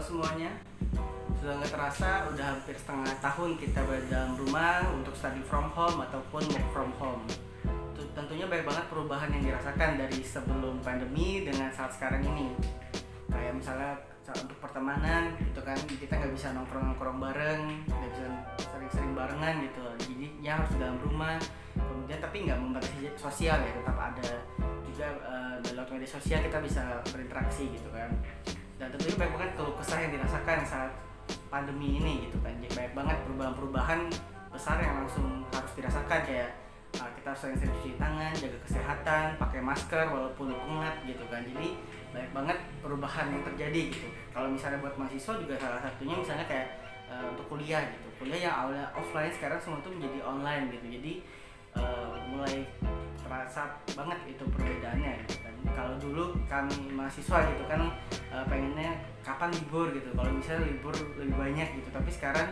semuanya, sudah nggak terasa udah hampir setengah tahun kita berada dalam rumah untuk study from home ataupun work from home. Tentunya banyak banget perubahan yang dirasakan dari sebelum pandemi dengan saat sekarang ini. Kayak misalnya untuk pertemanan gitu kan, kita nggak bisa nongkrong bareng, nggak bisa sering-sering barengan gitu, jadi ya harus dalam rumah. Kemudian tapi nggak membatasi sosial ya, tetap ada juga lewat media sosial kita bisa berinteraksi gitu kan. Dan tentunya banyak banget keluh kesah yang dirasakan saat pandemi ini gitu kan. Jadi banyak banget perubahan besar yang langsung harus dirasakan, kayak kita harus sering-sering cuci tangan, jaga kesehatan, pakai masker walaupun pengap gitu kan. Jadi banyak banget perubahan yang terjadi gitu. Kalau misalnya buat mahasiswa juga salah satunya misalnya kayak untuk kuliah gitu. Kuliah yang awalnya offline sekarang semua itu menjadi online gitu. Jadi mulai terasa banget itu perbedaannya gitu kan. Kalau dulu kami mahasiswa gitu kan pengennya kapan libur gitu. Kalau misalnya libur lebih banyak gitu. Tapi sekarang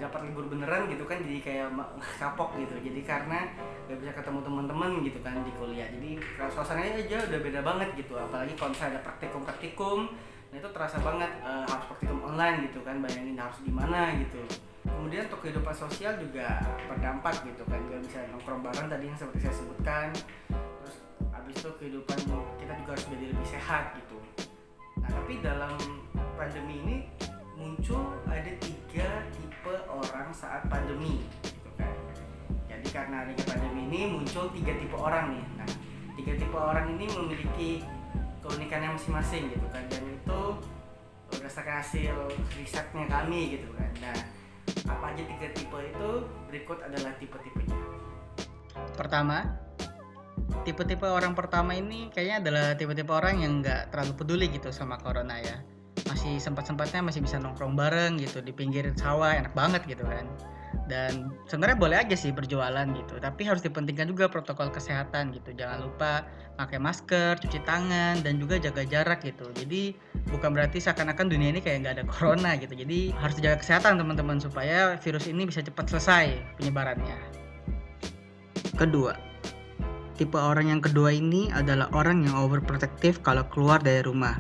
dapat libur beneran gitu kan, jadi kayak kapok gitu. Jadi karena gak bisa ketemu teman-teman gitu kan di kuliah. Jadi suasananya aja udah beda banget gitu. Apalagi kalau misalnya ada praktikum, nah itu terasa banget harus praktikum online gitu kan. Bayangin harus gimana gitu. Kemudian untuk kehidupan sosial juga berdampak gitu kan. Gak bisa nongkrong bareng tadi yang seperti saya sebutkan. Terus abis itu kehidupan kita juga harus menjadi lebih sehat gitu. Nah tapi dalam pandemi ini muncul ada 3 tipe orang saat pandemi gitu kan. Jadi karena adanya pandemi ini muncul 3 tipe orang nih. Nah 3 tipe orang ini memiliki keunikannya masing-masing gitu kan. Dan itu berdasarkan hasil risetnya kami gitu kan. Nah apa aja 3 tipe itu? Berikut adalah tipe-tipenya. Pertama, tipe-tipe orang pertama ini kayaknya adalah tipe-tipe orang yang nggak terlalu peduli gitu sama corona ya. Masih sempat-sempatnya masih bisa nongkrong bareng gitu di pinggir sawah, enak banget gitu kan. Dan sebenarnya boleh aja sih berjualan gitu, tapi harus dipentingkan juga protokol kesehatan gitu. Jangan lupa pakai masker, cuci tangan, dan juga jaga jarak gitu. Jadi bukan berarti seakan-akan dunia ini kayak nggak ada corona gitu. Jadi harus jaga kesehatan teman-teman supaya virus ini bisa cepat selesai penyebarannya. Kedua, tipe orang yang kedua ini adalah orang yang overprotective kalau keluar dari rumah.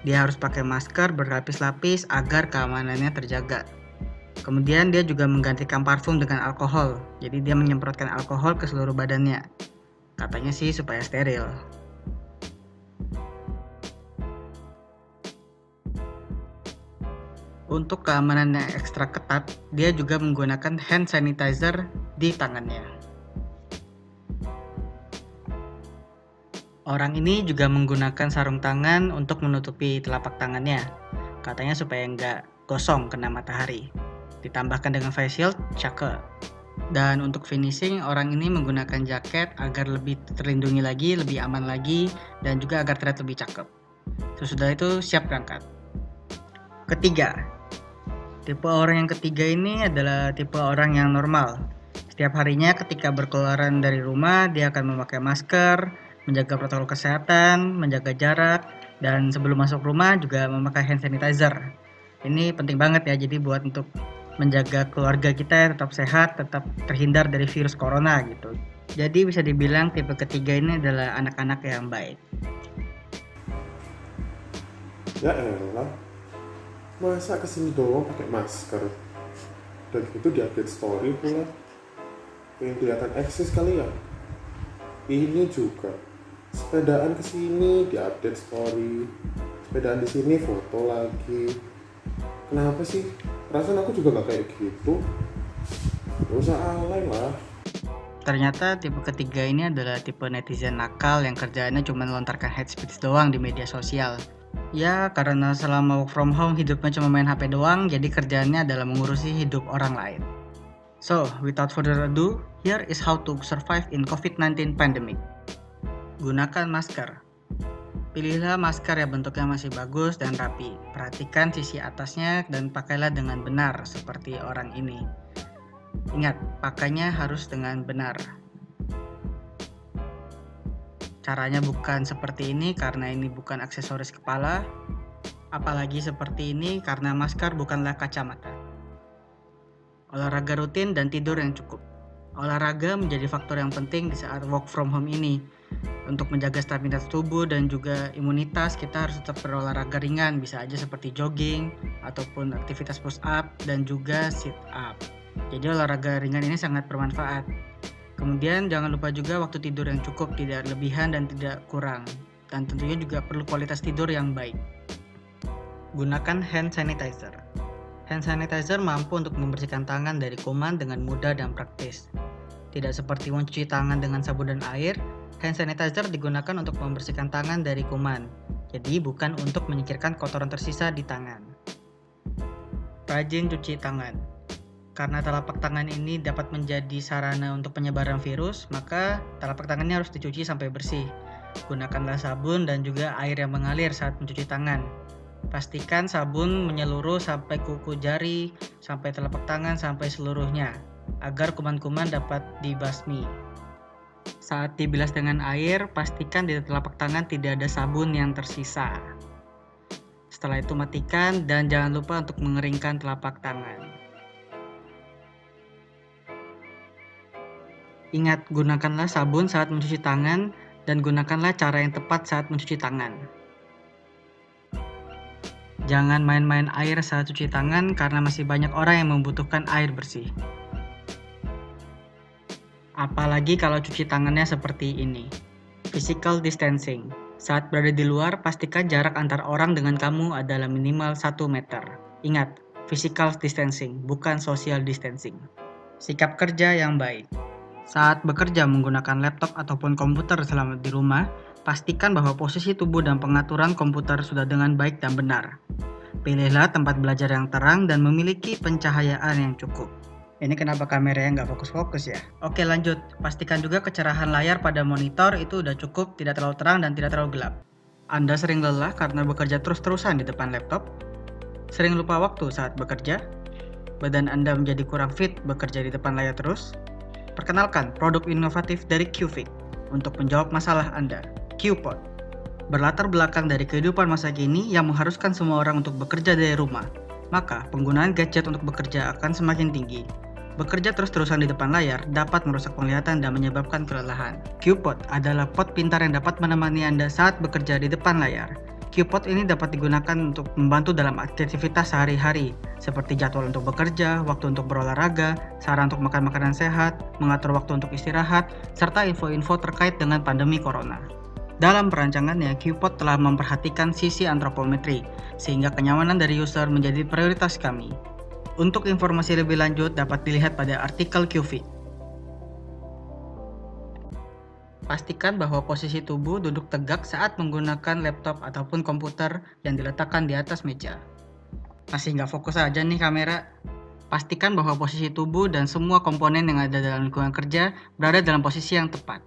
Dia harus pakai masker berlapis-lapis agar keamanannya terjaga. Kemudian dia juga menggantikan parfum dengan alkohol. Jadi dia menyemprotkan alkohol ke seluruh badannya. Katanya sih supaya steril. Untuk keamanan yang ekstra ketat, dia juga menggunakan hand sanitizer di tangannya. Orang ini juga menggunakan sarung tangan untuk menutupi telapak tangannya. Katanya supaya nggak gosong kena matahari. Ditambahkan dengan face shield, cakep. Dan untuk finishing, orang ini menggunakan jaket agar lebih terlindungi lagi, lebih aman lagi, dan juga agar terlihat lebih cakep. Sesudah itu siap berangkat. Ketiga, tipe orang yang ketiga ini adalah tipe orang yang normal. Setiap harinya ketika berkeluaran dari rumah, dia akan memakai masker, menjaga protokol kesehatan, menjaga jarak, dan sebelum masuk rumah juga memakai hand sanitizer. Ini penting banget ya, jadi buat untuk menjaga keluarga kita tetap sehat, tetap terhindar dari virus corona gitu. Jadi bisa dibilang tipe ketiga ini adalah anak-anak yang baik. Ya elah, masa kesini doang pakai masker? Dan itu di update story pula. Pengen kelihatan eksis kali ya. Ini juga sepedaan kesini di update story, sepedaan di sini foto lagi. Kenapa sih? Perasaan aku juga gak kayak gitu. Gak usah alay lah. Ternyata tipe ketiga ini adalah tipe netizen nakal yang kerjaannya cuma melontarkan hate speech doang di media sosial. Ya karena selama work from home hidupnya cuma main HP doang, jadi kerjaannya adalah mengurusi hidup orang lain. So, without further ado, here is how to survive in COVID-19 pandemic. Gunakan masker. Pilihlah masker yang bentuknya masih bagus dan rapi. Perhatikan sisi atasnya dan pakailah dengan benar seperti orang ini. Ingat, pakainya harus dengan benar. Caranya bukan seperti ini karena ini bukan aksesoris kepala. Apalagi seperti ini karena masker bukanlah kacamata. Olahraga rutin dan tidur yang cukup. Olahraga menjadi faktor yang penting di saat work from home ini. Untuk menjaga stabilitas tubuh dan juga imunitas, kita harus tetap berolahraga ringan, bisa aja seperti jogging ataupun aktivitas push up dan juga sit up. Jadi olahraga ringan ini sangat bermanfaat. Kemudian jangan lupa juga waktu tidur yang cukup, tidak lebihan dan tidak kurang. Dan tentunya juga perlu kualitas tidur yang baik. Gunakan hand sanitizer. Hand sanitizer mampu untuk membersihkan tangan dari kuman dengan mudah dan praktis. Tidak seperti mencuci tangan dengan sabun dan air, hand sanitizer digunakan untuk membersihkan tangan dari kuman. Jadi bukan untuk menyingkirkan kotoran tersisa di tangan. Rajin cuci tangan. Karena telapak tangan ini dapat menjadi sarana untuk penyebaran virus, maka telapak tangannya harus dicuci sampai bersih. Gunakanlah sabun dan juga air yang mengalir saat mencuci tangan. Pastikan sabun menyeluruh sampai kuku jari, sampai telapak tangan, sampai seluruhnya, agar kuman-kuman dapat dibasmi. Saat dibilas dengan air, pastikan di telapak tangan tidak ada sabun yang tersisa. Setelah itu matikan dan jangan lupa untuk mengeringkan telapak tangan. Ingat, gunakanlah sabun saat mencuci tangan dan gunakanlah cara yang tepat saat mencuci tangan. Jangan main-main air saat cuci tangan karena masih banyak orang yang membutuhkan air bersih. Apalagi kalau cuci tangannya seperti ini. Physical distancing. Saat berada di luar, pastikan jarak antar orang dengan kamu adalah minimal 1 meter. Ingat, physical distancing, bukan social distancing. Sikap kerja yang baik. Saat bekerja menggunakan laptop ataupun komputer selama di rumah, pastikan bahwa posisi tubuh dan pengaturan komputer sudah dengan baik dan benar. Pilihlah tempat belajar yang terang dan memiliki pencahayaan yang cukup. Ini kenapa kameranya nggak fokus-fokus ya? Oke, lanjut. Pastikan juga kecerahan layar pada monitor itu udah cukup, tidak terlalu terang dan tidak terlalu gelap. Anda sering lelah karena bekerja terus-terusan di depan laptop? Sering lupa waktu saat bekerja? Badan Anda menjadi kurang fit bekerja di depan layar terus? Perkenalkan produk inovatif dari QFit untuk menjawab masalah Anda, QPod. Berlatar belakang dari kehidupan masa kini yang mengharuskan semua orang untuk bekerja dari rumah, maka penggunaan gadget untuk bekerja akan semakin tinggi. Bekerja terus-terusan di depan layar dapat merusak penglihatan dan menyebabkan kelelahan. QPod adalah pot pintar yang dapat menemani Anda saat bekerja di depan layar. QPod ini dapat digunakan untuk membantu dalam aktivitas sehari-hari, seperti jadwal untuk bekerja, waktu untuk berolahraga, saran untuk makan makanan sehat, mengatur waktu untuk istirahat, serta info-info terkait dengan pandemi corona. Dalam perancangannya, QPod telah memperhatikan sisi antropometri, sehingga kenyamanan dari user menjadi prioritas kami. Untuk informasi lebih lanjut dapat dilihat pada artikel QFit. Pastikan bahwa posisi tubuh duduk tegak saat menggunakan laptop ataupun komputer yang diletakkan di atas meja. Masih nggak fokus aja nih kamera? Pastikan bahwa posisi tubuh dan semua komponen yang ada dalam lingkungan kerja berada dalam posisi yang tepat.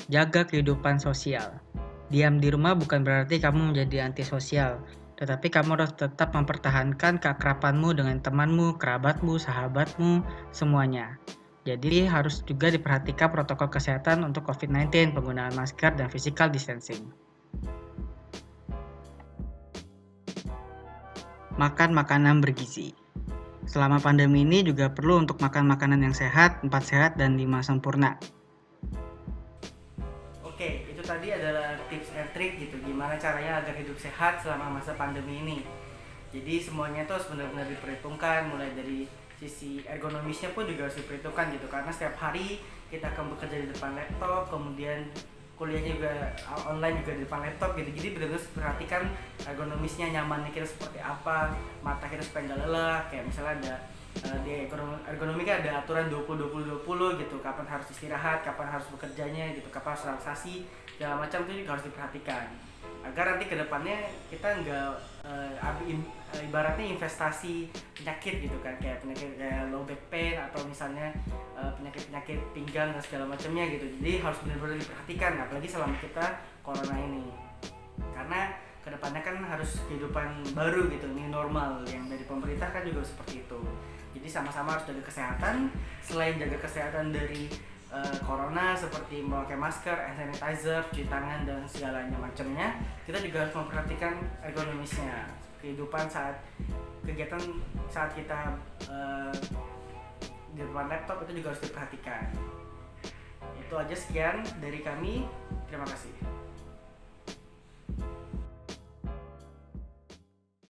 Jaga kehidupan sosial. Diam di rumah bukan berarti kamu menjadi antisosial, tetapi kamu harus tetap mempertahankan keakrabanmu dengan temanmu, kerabatmu, sahabatmu, semuanya. Jadi harus juga diperhatikan protokol kesehatan untuk COVID-19, penggunaan masker, dan physical distancing. Makan makanan bergizi. Selama pandemi ini juga perlu untuk makan makanan yang sehat, 4 sehat, dan 5 sempurna. Oke, itu tadi adalah tips and trick gitu, gimana caranya agar hidup sehat selama masa pandemi ini. Jadi semuanya itu harus benar-benar diperhitungkan, mulai dari sisi ergonomisnya pun juga harus diperhitungkan gitu, karena setiap hari kita akan bekerja di depan laptop, kemudian kuliahnya juga online juga di depan laptop gitu. Jadi benar-benar perhatikan ergonomisnya, nyamannya kita seperti apa, mata kita supaya nggak lelah. Kayak misalnya ada di ergonomi kan ada aturan 20-20-20 gitu, kapan harus istirahat, kapan harus bekerjanya gitu, kapan harus relaksasi, segala macam itu juga harus diperhatikan agar nanti kedepannya kita nggak ibaratnya investasi penyakit gitu kan, kayak penyakit kayak low back pain atau misalnya penyakit pinggang dan segala macamnya gitu. Jadi harus benar-benar diperhatikan, apalagi selama kita corona ini, karena kedepannya kan harus kehidupan baru gitu, new normal yang dari pemerintah kan juga seperti itu. Jadi sama-sama harus jaga kesehatan. Selain jaga kesehatan dari corona seperti memakai masker, hand sanitizer, cuci tangan dan segalanya macamnya, kita juga harus memperhatikan ergonomisnya, kehidupan saat kegiatan saat kita di depan laptop itu juga harus diperhatikan. Itu aja, sekian dari kami. Terima kasih.